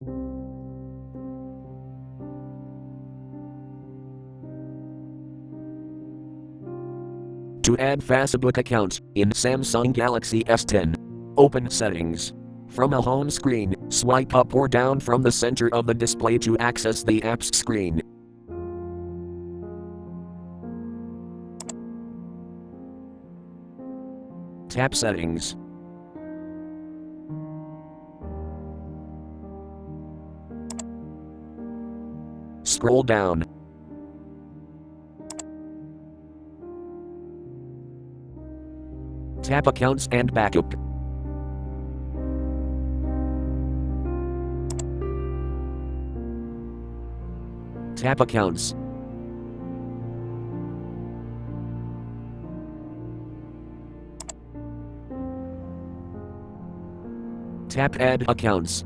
To add Facebook account in Samsung Galaxy S10. Open Settings. From a home screen, swipe up or down from the center of the display to access the apps screen. Tap Settings. Scroll down. Tap Accounts and Backup. Tap Accounts. Tap Add Accounts.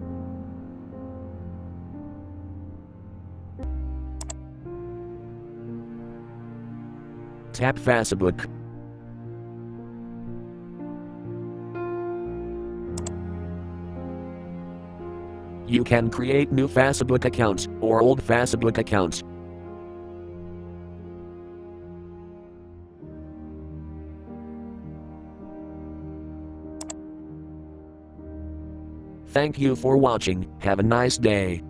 Tap Facebook. You can create new Facebook account or old Facebook account. Thank you for watching. Have a nice day.